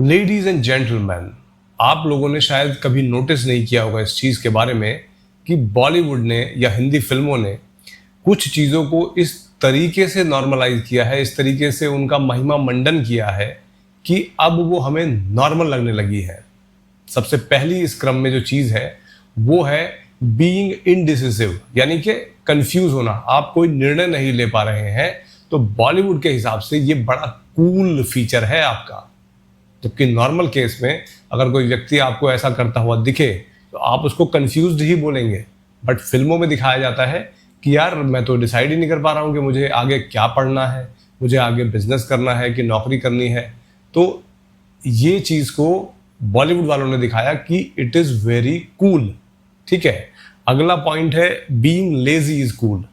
Ladies and gentleman, आप लोगों ने शायद कभी नोटिस नहीं किया होगा इस चीज़ के बारे में कि बॉलीवुड ने या हिंदी फिल्मों ने कुछ चीज़ों को इस तरीके से नॉर्मलाइज किया है, इस तरीके से उनका महिमा मंडन किया है कि अब वो हमें नॉर्मल लगने लगी है। सबसे पहली इस क्रम में जो चीज़ है वो है बीइंग इनडिसिसिव, यानी कि कंफ्यूज होना। आप कोई निर्णय नहीं ले पा रहे हैं तो बॉलीवुड के हिसाब से ये बड़ा कूल फीचर है आपका। जबकि नॉर्मल केस में अगर कोई व्यक्ति आपको ऐसा करता हुआ दिखे तो आप उसको कंफ्यूज्ड ही बोलेंगे। बट फिल्मों में दिखाया जाता है कि यार मैं तो डिसाइड ही नहीं कर पा रहा हूँ कि मुझे आगे क्या पढ़ना है, मुझे आगे बिजनेस करना है कि नौकरी करनी है। तो ये चीज़ को बॉलीवुड वालों ने दिखाया कि इट इज़ वेरी कूल। ठीक है, अगला पॉइंट है बीइंग लेजी इज कूल।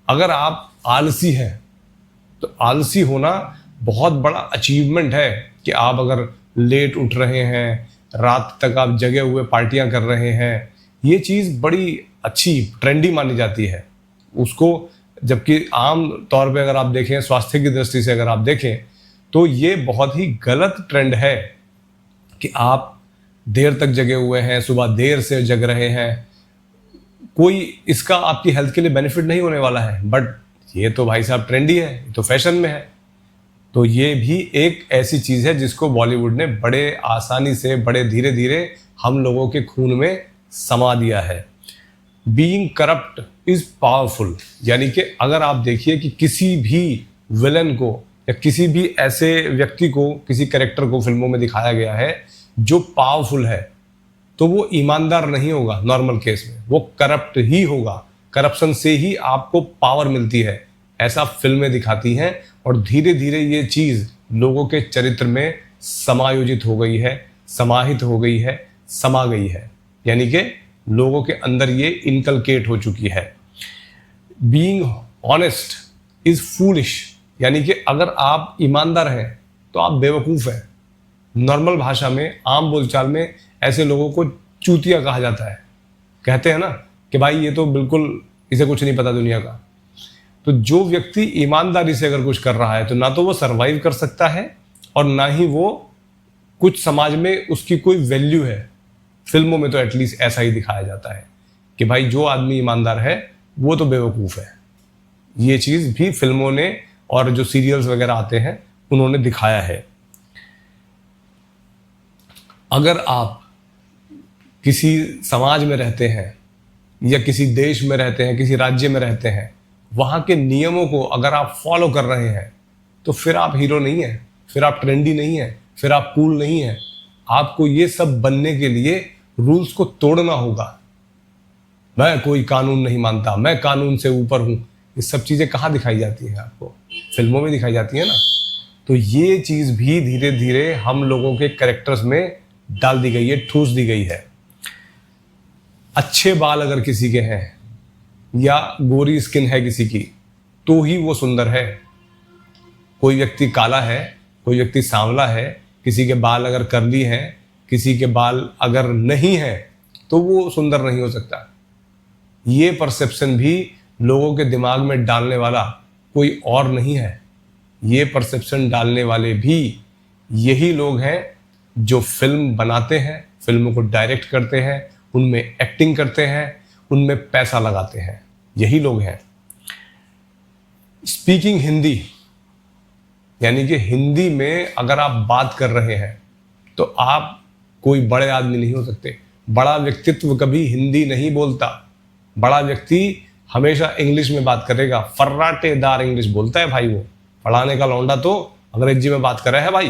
अगर आप आलसी हैं तो आलसी होना बहुत बड़ा अचीवमेंट है कि आप अगर लेट उठ रहे हैं, रात तक आप जगे हुए पार्टियां कर रहे हैं, ये चीज़ बड़ी अच्छी ट्रेंडी मानी जाती है उसको। जबकि आम तौर पे अगर आप देखें, स्वास्थ्य की दृष्टि से अगर आप देखें तो ये बहुत ही गलत ट्रेंड है कि आप देर तक जगे हुए हैं, सुबह देर से जग रहे हैं। कोई इसका आपकी हेल्थ के लिए बेनिफिट नहीं होने वाला है, बट ये तो भाई साहब ट्रेंडी है, ये तो फैशन में है। तो ये भी एक ऐसी चीज़ है जिसको बॉलीवुड ने बड़े आसानी से, बड़े धीरे धीरे हम लोगों के खून में समा दिया है। बीइंग करप्ट इज पावरफुल, यानी कि अगर आप देखिए कि किसी भी विलन को या किसी भी ऐसे व्यक्ति को, किसी कैरेक्टर को फिल्मों में दिखाया गया है जो पावरफुल है, तो वो ईमानदार नहीं होगा। नॉर्मल केस में वो करप्ट ही होगा। करप्शन से ही आपको पावर मिलती है, ऐसा फिल्में दिखाती हैं। और धीरे धीरे ये चीज़ लोगों के चरित्र में समायोजित हो गई है, समाहित हो गई है, समा गई है, यानी कि लोगों के अंदर ये इनकलकेट हो चुकी है। बीइंग ऑनेस्ट इज फूलिश, यानी कि अगर आप ईमानदार हैं तो आप बेवकूफ़ हैं। नॉर्मल भाषा में, आम बोलचाल में ऐसे लोगों को चूतिया कहा जाता है। कहते हैं ना कि भाई ये तो बिल्कुल, इसे कुछ नहीं पता दुनिया का। तो जो व्यक्ति ईमानदारी से अगर कुछ कर रहा है तो ना तो वो सरवाइव कर सकता है और ना ही वो कुछ समाज में उसकी कोई वैल्यू है। फिल्मों में तो एटलीस्ट ऐसा ही दिखाया जाता है कि भाई जो आदमी ईमानदार है वो तो बेवकूफ़ है। ये चीज़ भी फिल्मों ने और जो सीरियल्स वगैरह आते हैं उन्होंने दिखाया है। अगर आप किसी समाज में रहते हैं या किसी देश में रहते हैं, किसी राज्य में रहते हैं, वहाँ के नियमों को अगर आप फॉलो कर रहे हैं तो फिर आप हीरो नहीं हैं, फिर आप ट्रेंडी नहीं हैं, फिर आप कूल नहीं हैं। आपको ये सब बनने के लिए रूल्स को तोड़ना होगा। मैं कोई कानून नहीं मानता, मैं कानून से ऊपर हूँ, ये सब चीज़ें कहाँ दिखाई जाती हैं? आपको फिल्मों में दिखाई जाती है ना। तो ये चीज़ भी धीरे धीरे हम लोगों के कैरेक्टर्स में डाल दी गई है, ठूस दी गई है। अच्छे बाल अगर किसी के हैं या गोरी स्किन है किसी की तो ही वो सुंदर है। कोई व्यक्ति काला है, कोई व्यक्ति सांवला है, किसी के बाल अगर कर्ली हैं, किसी के बाल अगर नहीं हैं तो वो सुंदर नहीं हो सकता। ये परसेप्शन भी लोगों के दिमाग में डालने वाला कोई और नहीं है। ये परसेप्शन डालने वाले भी यही लोग हैं जो फिल्म बनाते हैं, फिल्मों को डायरेक्ट करते हैं, उनमें एक्टिंग करते हैं, उनमें पैसा लगाते हैं। यही लोग हैं। स्पीकिंग हिंदी, यानी कि हिंदी में अगर आप बात कर रहे हैं तो आप कोई बड़े आदमी नहीं हो सकते। बड़ा व्यक्तित्व कभी हिंदी नहीं बोलता। बड़ा व्यक्ति हमेशा इंग्लिश में बात करेगा, फर्राटेदार इंग्लिश बोलता है भाई। वो पढ़ाने का लौंडा तो अंग्रेजी में बात कर रहा है भाई।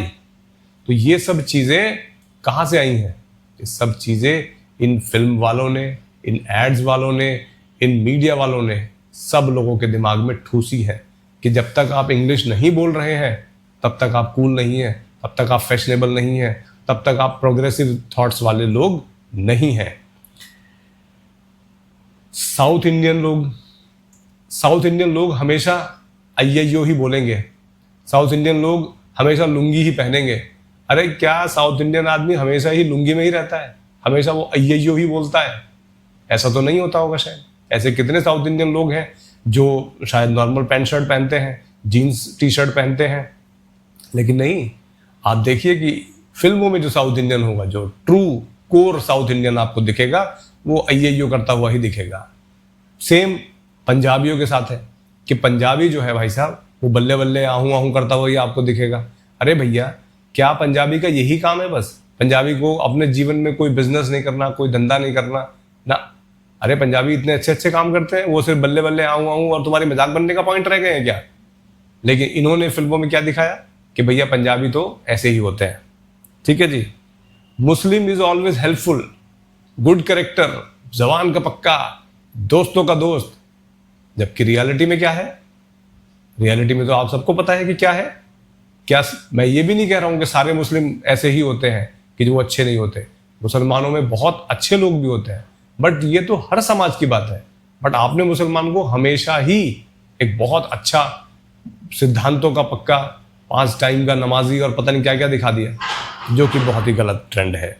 तो ये सब चीज़ें कहाँ से आई हैं? ये सब चीज़ें इन फिल्म वालों ने, इन एड्स वालों ने, इन मीडिया वालों ने सब लोगों के दिमाग में ठूसी है कि जब तक आप इंग्लिश नहीं बोल रहे हैं तब तक आप कूल नहीं हैं, तब तक आप फैशनेबल नहीं हैं, तब तक आप प्रोग्रेसिव थॉट्स वाले लोग नहीं हैं। साउथ इंडियन लोग हमेशा अय्यो ही बोलेंगे। साउथ इंडियन लोग हमेशा लुंगी ही पहनेंगे। अरे क्या साउथ इंडियन आदमी हमेशा ही लुंगी में ही रहता है? हमेशा वो अय्यो ही बोलता है? ऐसा तो नहीं होता होगा शायद। ऐसे कितने साउथ इंडियन लोग हैं जो शायद नॉर्मल पैंट शर्ट पहनते हैं, जीन्स टी शर्ट पहनते हैं। लेकिन नहीं, आप देखिए कि फिल्मों में जो साउथ इंडियन होगा, जो ट्रू कोर साउथ इंडियन आपको दिखेगा, वो अय्यो करता हुआ ही दिखेगा। सेम पंजाबियों के साथ है कि पंजाबी जो है भाई साहब, वो बल्ले बल्ले आहू आहू करता हुआ ही आपको दिखेगा। अरे भैया, क्या पंजाबी का यही काम है बस? पंजाबी को अपने जीवन में कोई बिजनेस नहीं करना, कोई धंधा नहीं करना ना? अरे पंजाबी इतने अच्छे अच्छे काम करते हैं, वो सिर्फ बल्ले बल्ले आऊँ आऊँ और तुम्हारी मजाक बनने का पॉइंट रह गए हैं क्या? लेकिन इन्होंने फिल्मों में क्या दिखाया कि भैया पंजाबी तो ऐसे ही होते हैं। ठीक है जी। Muslim is always helpful, good character, जवान का पक्का, दोस्तों का दोस्त। जबकि रियलिटी में क्या है? रियलिटी में तो आप सबको पता है कि क्या है। क्या मैं ये भी नहीं कह रहा हूं कि सारे मुस्लिम ऐसे ही होते हैं कि जो अच्छे नहीं होते। मुसलमानों में बहुत अच्छे लोग भी होते हैं, बट ये तो हर समाज की बात है। बट आपने मुसलमान को हमेशा ही एक बहुत अच्छा, सिद्धांतों का पक्का, 5 टाइम का नमाजी और पता नहीं क्या क्या दिखा दिया, जो कि बहुत ही गलत ट्रेंड है।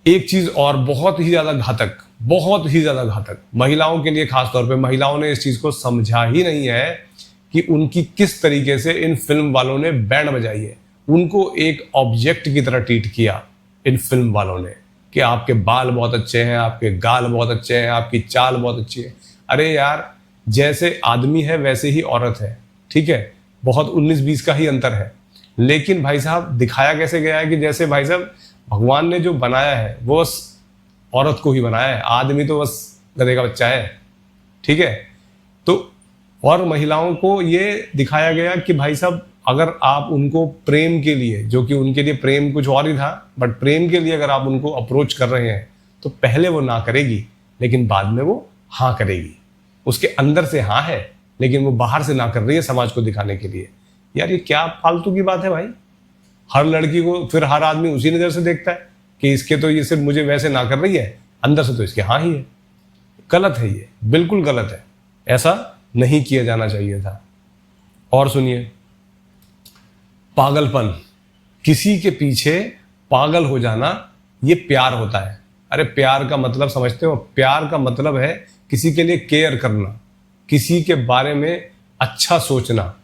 एक चीज और बहुत ही ज्यादा घातक, बहुत ही ज्यादा घातक, महिलाओं के लिए खास तौर पे महिलाओं ने इस चीज को समझा ही नहीं है कि उनकी किस तरीके से इन फिल्म वालों ने बैंड बजाई है। उनको एक ऑब्जेक्ट की तरह ट्रीट किया इन फिल्म वालों ने कि आपके बाल बहुत अच्छे हैं, आपके गाल बहुत अच्छे हैं, आपकी चाल बहुत अच्छी है। अरे यार, जैसे आदमी है वैसे ही औरत है। ठीक है, बहुत 19-20 का ही अंतर है। लेकिन भाई साहब दिखाया कैसे गया है कि जैसे भाई साहब भगवान ने जो बनाया है वो बस औरत को ही बनाया है, आदमी तो बस गधे का बच्चा है। ठीक है, तो और महिलाओं को ये दिखाया गया कि भाई साहब अगर आप उनको प्रेम के लिए, जो कि उनके लिए प्रेम कुछ और ही था, बट प्रेम के लिए अगर आप उनको अप्रोच कर रहे हैं तो पहले वो ना करेगी, लेकिन बाद में वो हाँ करेगी। उसके अंदर से हाँ है, लेकिन वो बाहर से ना कर रही है समाज को दिखाने के लिए। यार ये क्या फालतू की बात है भाई। हर लड़की को फिर हर आदमी उसी नजर से देखता है कि इसके तो ये सिर्फ मुझे वैसे ना कर रही है, अंदर से तो इसके हाँ ही है। गलत है, ये बिल्कुल गलत है। ऐसा नहीं किया जाना चाहिए था। और सुनिए, पागलपन, किसी के पीछे पागल हो जाना, ये प्यार होता है। अरे प्यार का मतलब समझते हो? प्यार का मतलब है किसी के लिए केयर करना, किसी के बारे में अच्छा सोचना,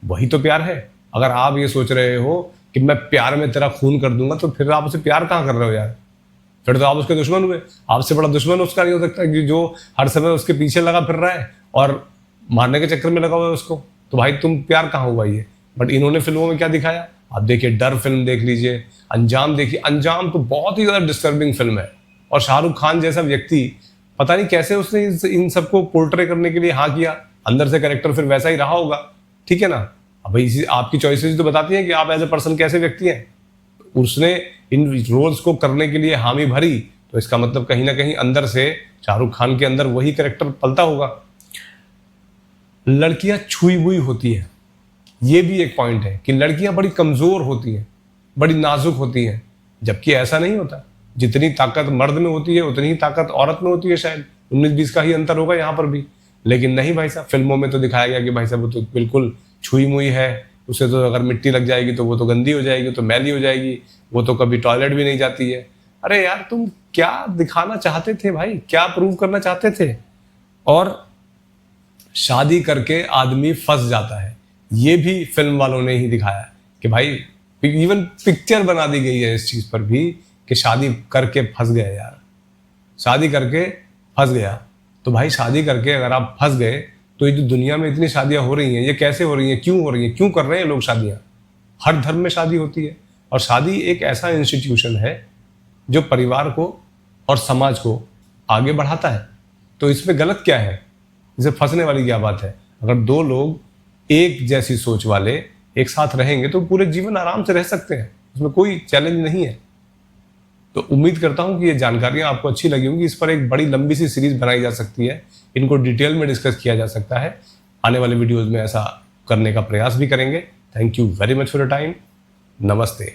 वही तो प्यार है। अगर आप ये सोच रहे हो कि मैं प्यार में तेरा खून कर दूंगा, तो फिर आप उसे प्यार कहाँ कर रहे हो यार? फिर तो आप उसके दुश्मन हुए। आपसे बड़ा दुश्मन उसका नहीं हो सकता कि जो हर समय उसके पीछे लगा फिर रहा है और मारने के चक्कर में लगा हुआ है उसको। तो भाई तुम प्यार कहाँ हुआ ये? बट इन्होंने फिल्मों में क्या दिखाया? आप देखिए, डर फिल्म देख लीजिए, अंजाम देखिए। अंजाम तो बहुत ही ज्यादा डिस्टर्बिंग फिल्म है। और शाहरुख खान जैसा व्यक्ति, पता नहीं कैसे उसने इन सबको पोर्ट्रे करने के लिए हाँ किया। अंदर से कैरेक्टर फिर वैसा ही रहा होगा। ठीक है ना? अब इसी आपकी चॉइसेस तो बताती हैं कि आप एज ए पर्सन कैसे व्यक्ति हैं। उसने इन रोल्स को करने के लिए हामी भरी, तो इसका मतलब कहीं ना कहीं अंदर से शाहरुख खान के अंदर वही कैरेक्टर पलता होगा। लड़कियां छुई हुई होती हैं, ये भी एक पॉइंट है कि लड़कियां बड़ी कमजोर होती हैं, बड़ी नाजुक होती हैं, जबकि ऐसा नहीं होता। जितनी ताकत मर्द में होती है उतनी ही ताकत औरत में होती है। शायद 19-20 का ही अंतर होगा यहाँ पर भी। लेकिन नहीं भाई साहब, फिल्मों में तो दिखाया गया कि भाई साहब वो तो बिल्कुल छुई मुई है, उसे तो अगर मिट्टी लग जाएगी तो वो तो गंदी हो जाएगी, तो मैली हो जाएगी, वो तो कभी टॉयलेट भी नहीं जाती है। अरे यार, तुम क्या दिखाना चाहते थे भाई? क्या प्रूव करना चाहते थे? और शादी करके आदमी फंस जाता है, ये भी फिल्म वालों ने ही दिखाया कि भाई, इवन पिक्चर बना दी गई है इस चीज पर भी कि शादी करके फंस गए यार, शादी करके फंस गया। तो भाई शादी करके अगर आप फंस गए, तो ये जो दुनिया में इतनी शादियां हो रही हैं, ये कैसे हो रही हैं, क्यों हो रही हैं, क्यों कर रहे हैं लोग शादियां? हर धर्म में शादी होती है, और शादी एक ऐसा इंस्टीट्यूशन है जो परिवार को और समाज को आगे बढ़ाता है। तो इसमें गलत क्या है? इसे फंसने वाली क्या बात है? अगर दो लोग एक जैसी सोच वाले एक साथ रहेंगे तो पूरे जीवन आराम से रह सकते हैं, उसमें कोई चैलेंज नहीं है। तो उम्मीद करता हूं कि ये जानकारियां आपको अच्छी लगी होंगी। इस पर एक बड़ी लंबी सी सीरीज बनाई जा सकती है, इनको डिटेल में डिस्कस किया जा सकता है। आने वाले वीडियोज में ऐसा करने का प्रयास भी करेंगे। Thank you very much for your time. नमस्ते।